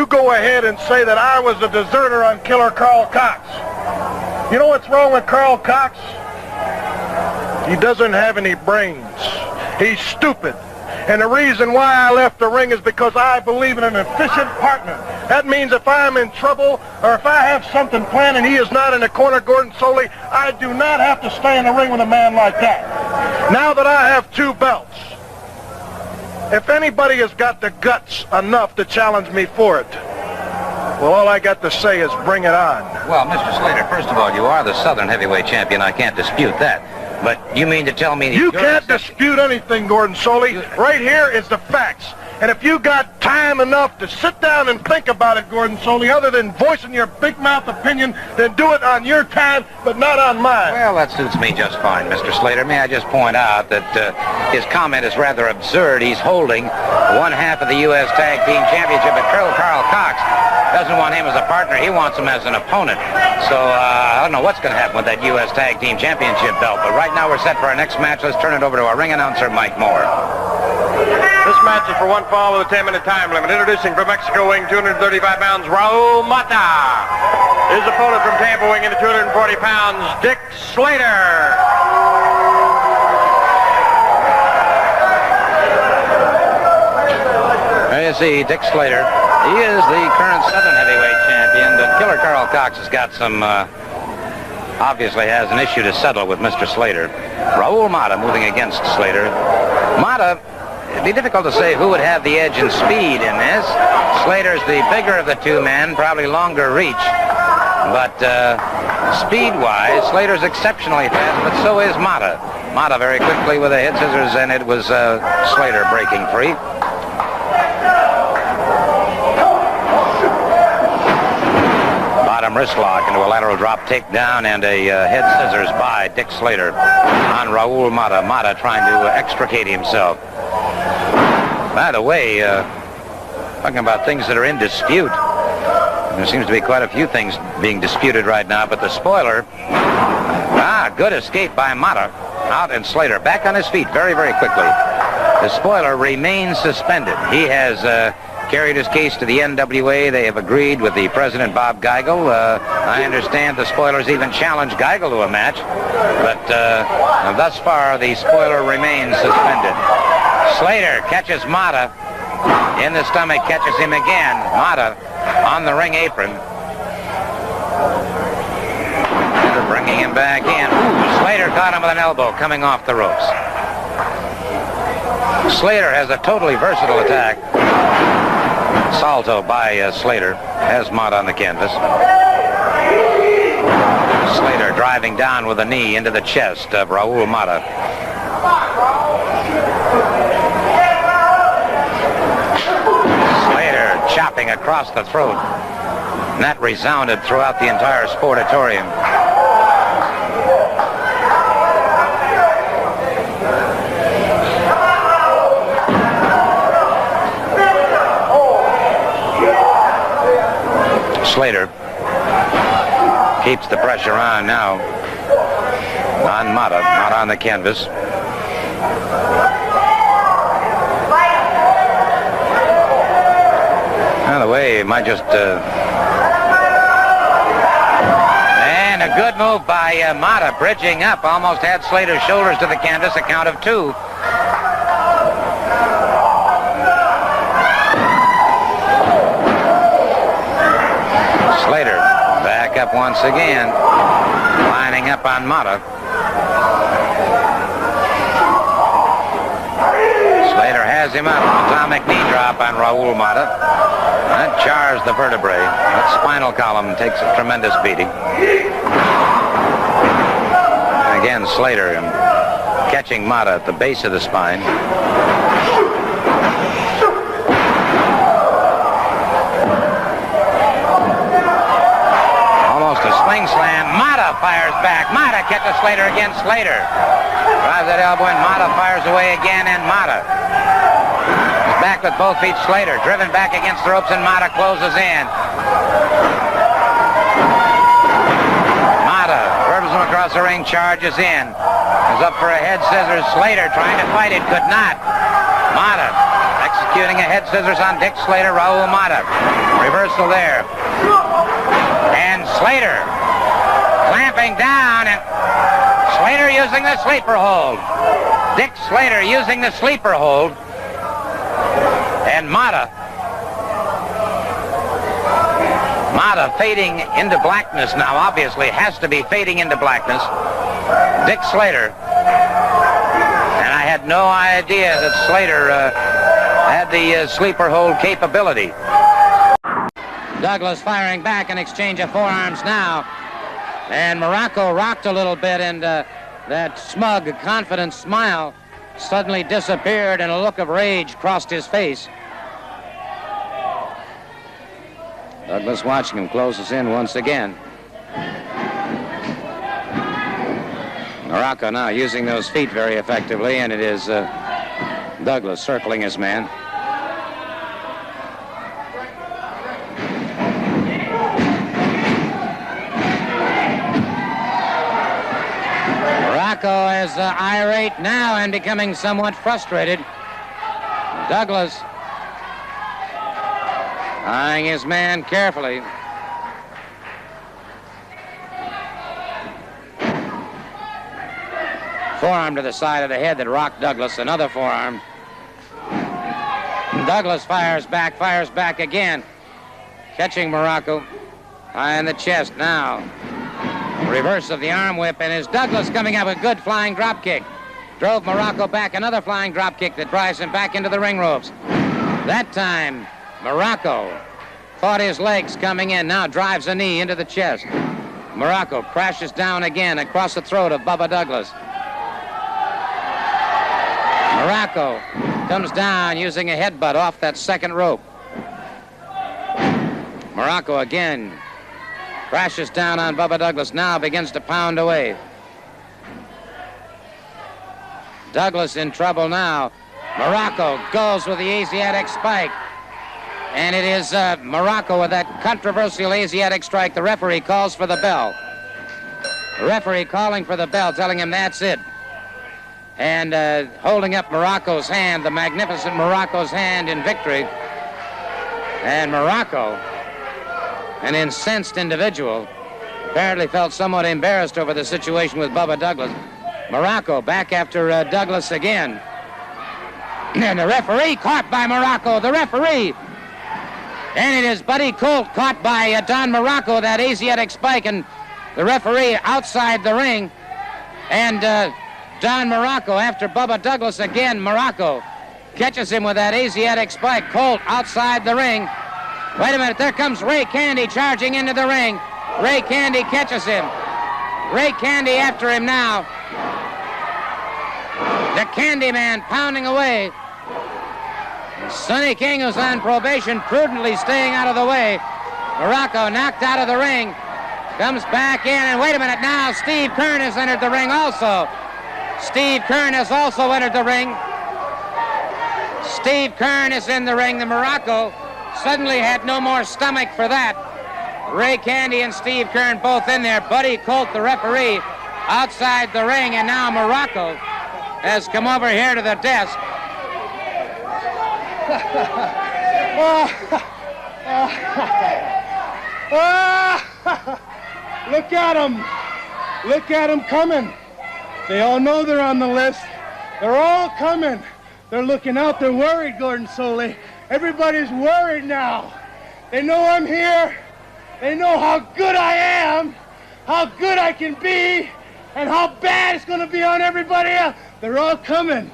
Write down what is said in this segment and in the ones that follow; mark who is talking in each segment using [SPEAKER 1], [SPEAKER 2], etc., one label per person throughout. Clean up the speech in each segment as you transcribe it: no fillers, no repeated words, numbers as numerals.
[SPEAKER 1] you go ahead and say that I was a deserter on Killer Carl Cox. You know what's wrong with Carl Cox? He doesn't have any brains. He's stupid. And the reason why I left the ring is because I believe in an efficient partner. That means if I'm in trouble or if I have something planned and he is not in the corner, Gordon Soley, I do not have to stay in the ring with a man like that. Now that I have 2 belts, if anybody has got the guts enough to challenge me for it, well, all I got to say is bring it on.
[SPEAKER 2] Well, Mr. Slater, first of all, you are the Southern Heavyweight Champion. I can't dispute that. But you mean to tell me that
[SPEAKER 1] you can't dispute anything, Gordon Soley. Right here is the facts. And if you got time enough to sit down and think about it, Gordon Soley, other than voicing your big mouth opinion, then do it on your time, but not on mine.
[SPEAKER 2] Well, that suits me just fine, Mr. Slater. May I just point out that his comment is rather absurd. He's holding 1/2 of the U.S. Tag Team Championship, but Carl Cox doesn't want him as a partner. He wants him as an opponent. So I don't know what's going to happen with that U.S. Tag Team Championship belt. But right now we're set for our next match. Let's turn it over to our ring announcer, Mike Moore.
[SPEAKER 3] This match is for 1 fall with a 10-minute time limit. Introducing from Mexico, weighing 235 pounds, Raul Mata. His opponent from Tampa, weighing in at 240 pounds, Dick Slater.
[SPEAKER 2] There you see Dick Slater. He is the current Southern Heavyweight Champion, but Killer Carl Cox has got some, obviously has an issue to settle with Mr. Slater. Raul Mata moving against Slater. Mata, it'd be difficult to say who would have the edge in speed in this. Slater's the bigger of the 2 men, probably longer reach. But speed-wise, Slater's exceptionally fast, but so is Mata. Mata very quickly with a head scissors, and it was Slater breaking free. Bottom wrist lock into a lateral drop takedown and a head scissors by Dick Slater on Raul Mata. Mata trying to extricate himself. By the way, talking about things that are in dispute, there seems to be quite a few things being disputed right now, but the spoiler, good escape by Mata. Out and Slater back on his feet very, very quickly. The spoiler remains suspended. He has carried his case to the NWA. They have agreed with the president, Bob Geigel. I understand the spoilers even challenged Geigel to a match, but thus far the spoiler remains suspended. Slater catches Mata in the stomach, catches him again. Mata on the ring apron. They're bringing him back in. Ooh, Slater caught him with an elbow coming off the ropes. Slater has a totally versatile attack. Salto by Slater has Mata on the canvas. Slater driving down with a knee into the chest of Raul Mata. Slater chopping across the throat. And that resounded throughout the entire sportatorium. Slater keeps the pressure on now on Mata. Mata on the canvas. By the way, he might just... And a good move by Mata, bridging up. Almost had Slater's shoulders to the canvas, a count of 2. Slater back up once again, lining up on Mata. Slater has him up. Atomic knee drop on Raul Mata. That jars the vertebrae. That spinal column takes a tremendous beating. And again, Slater catching Mata at the base of the spine. Swing slam. Mata fires back. Mata catches Slater again. Slater drives that elbow in. Mata fires away again, and Mata is back with both feet. Slater driven back against the ropes, and Mata closes in. Mata curves him across the ring, charges in. Is up for a head scissors. Slater trying to fight it, could not. Mata Executing a head scissors on Dick Slater, Raul Mata. Reversal there. And Slater clamping down, and Slater using the sleeper hold. Dick Slater using the sleeper hold. And Mata fading into blackness now, obviously has to be fading into blackness. Dick Slater. And I had no idea that Slater had the sleeper hold capability. Douglas firing back in exchange of forearms now. And Morocco rocked a little bit, and that smug, confident smile suddenly disappeared, and a look of rage crossed his face. Douglas watching him closes in once again. Morocco now using those feet very effectively, and it is Douglas circling his man. Morocco is irate now and becoming somewhat frustrated. Douglas eyeing his man carefully. Forearm to the side of the head that rocked Douglas. Another forearm. Douglas fires back again. Catching Morocco high in the chest now. Reverse of the arm whip, and is Douglas coming up with a good flying drop kick. Drove Morocco back. Another flying drop kick that drives him back into the ring ropes. That time, Morocco fought his legs coming in. Now drives a knee into the chest. Morocco crashes down again across the throat of Bubba Douglas. Morocco comes down using a headbutt off that second rope. Morocco again crashes down on Bubba Douglas. Now begins to pound away. Douglas in trouble now. Morocco goes with the Asiatic spike. And it is Morocco with that controversial Asiatic strike. The referee calls for the bell. The referee calling for the bell, telling him that's it. And holding up Morocco's hand, the magnificent Morocco's hand in victory. And Morocco, an incensed individual, apparently felt somewhat embarrassed over the situation with Bubba Douglas. Morocco back after Douglas again. And the referee caught by Morocco. The referee. And it is Buddy Colt caught by Don Morocco, that Asiatic spike, and the referee outside the ring. And Don Morocco, after Bubba Douglas again, Morocco catches him with that Asiatic spike. Colt outside the ring. Wait a minute, there comes Ray Candy charging into the ring. Ray Candy catches him. Ray Candy after him now. The Candy Man pounding away. Sonny King, who's on probation, prudently staying out of the way. Morocco knocked out of the ring. Comes back in, and wait a minute now, Steve Kern has entered the ring also. Steve Kern has also entered the ring. Steve Kern is in the ring. The Morocco suddenly had no more stomach for that. Ray Candy and Steve Kern both in there. Buddy Colt, the referee, outside the ring, and now Morocco has come over here to the desk.
[SPEAKER 4] Look at them. Look at them coming. They all know they're on the list. They're all coming. They're looking out. They're worried, Gordon Soley. Everybody's worried now. They know I'm here. They know how good I am, how good I can be, and how bad it's going to be on everybody else. They're all coming.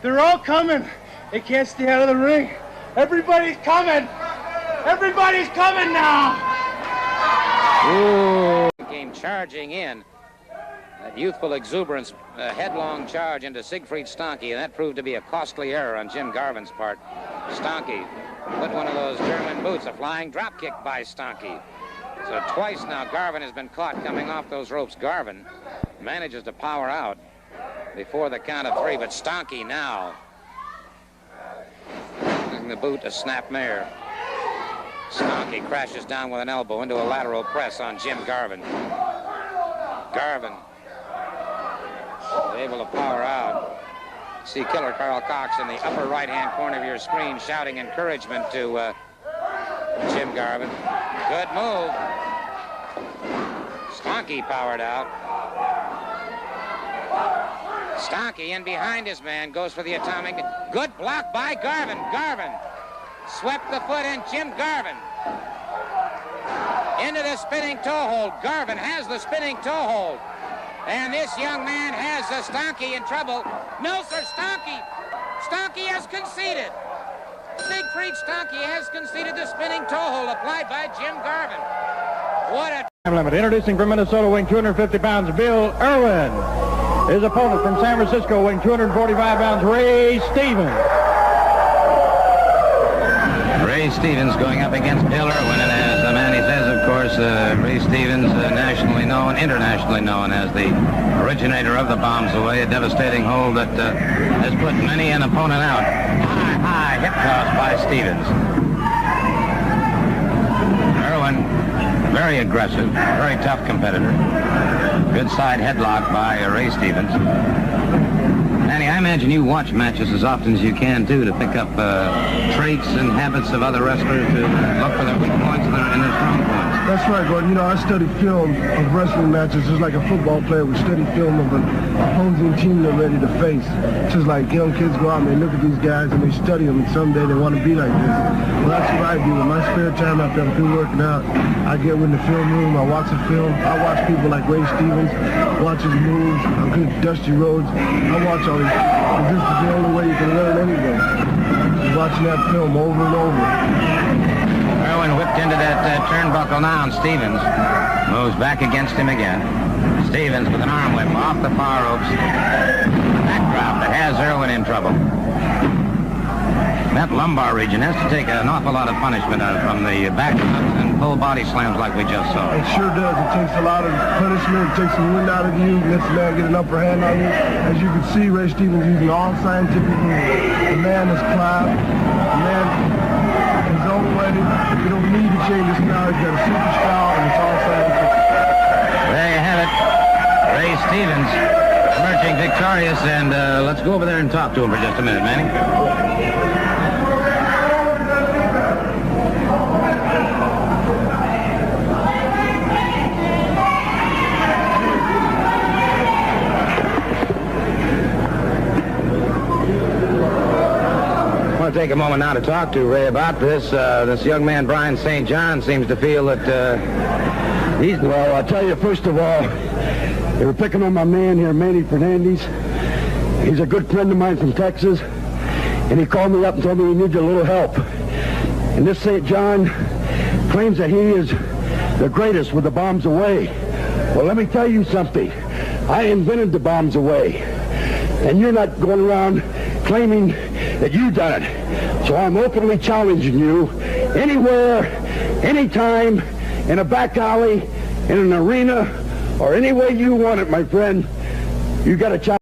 [SPEAKER 4] They're all coming. They can't stay out of the ring. Everybody's coming. Everybody's coming now.
[SPEAKER 2] Ooh. Came charging in. That youthful exuberance, a headlong charge into Siegfried Stanke, and that proved to be a costly error on Jim Garvin's part. Stanke put one of those German boots, a flying drop kick by Stanke. So twice now Garvin has been caught coming off those ropes. Garvin manages to power out before the count of three, but Stanke now using the boot to snap mare. Stanke crashes down with an elbow into a lateral press on Jim Garvin. Garvin is able to power out. See Killer Carl Cox in the upper right-hand corner of your screen shouting encouragement to Jim Garvin. Good move. Stonky powered out. Stonky in behind his man, goes for the atomic. Good block by Garvin. Garvin swept the foot in. Jim Garvin into the spinning toe hold. Garvin has the spinning toe hold. And this young man has Stonky in trouble. No, sir, Stonky has conceded. Siegfried Stonky has conceded the spinning toe hold applied by Jim Garvin. What a
[SPEAKER 1] time limit. Introducing from Minnesota, weighing 250 pounds, Bill Irwin. His opponent from San Francisco, weighing 245 pounds, Ray Stevens.
[SPEAKER 2] Ray Stevens going up against Bill Irwin, and as Manny says, of course, Ray Stevens, nationally known, internationally known as the originator of the bombs away, a devastating hold that has put many an opponent out. High hip toss by Stevens. Irwin, very aggressive, very tough competitor. Good side headlock by Ray Stevens. Manny, I imagine you watch matches as often as you can, too, to pick up traits and habits of other wrestlers, to look for their weak points and their strong points.
[SPEAKER 5] That's right, Gordon. You know, I study film of wrestling matches just like a football player would study film of an opposing team they're ready to face. Just like young kids go out and they look at these guys and they study them, and someday they want to be like this. Well, that's what I do. In my spare time after I'm through working out, I get in the film room, I watch the film. I watch people like Ray Stevens, watch his moves, Dusty Rhodes. I watch all these. This is the only way you can learn anything. Just watching that film over and over.
[SPEAKER 2] Irwin whipped into that turnbuckle now, and Stevens moves back against him again. Stevens with an arm whip off the far ropes. Backdrop that has Irwin in trouble. That lumbar region has to take an awful lot of punishment from the back and full body slams like we just saw.
[SPEAKER 5] It sure does. It takes a lot of punishment. It takes some wind out of you. Lets the man get an upper hand on you. As you can see, Ray Stevens using all scientific moves. The man is climbed. The man is already. You don't need to change his style. He's got a super style, and it's all scientific.
[SPEAKER 2] There you have it. Ray Stevens emerging victorious, and let's go over there and talk to him for just a minute, Manny. I want to take a moment now to talk to Ray about this. This young man, Brian St. John, seems to feel that he's...
[SPEAKER 6] Well, I'll tell you, first of all, they were picking on my man here, Manny Fernandez. He's a good friend of mine from Texas, and he called me up and told me he needs a little help. And this St. John claims that he is the greatest with the bombs away. Well, let me tell you something. I invented the bombs away, and you're not going around claiming that you done it. So I'm openly challenging you anywhere, anytime, in a back alley, in an arena, or any way you want it, my friend. You got to challenge.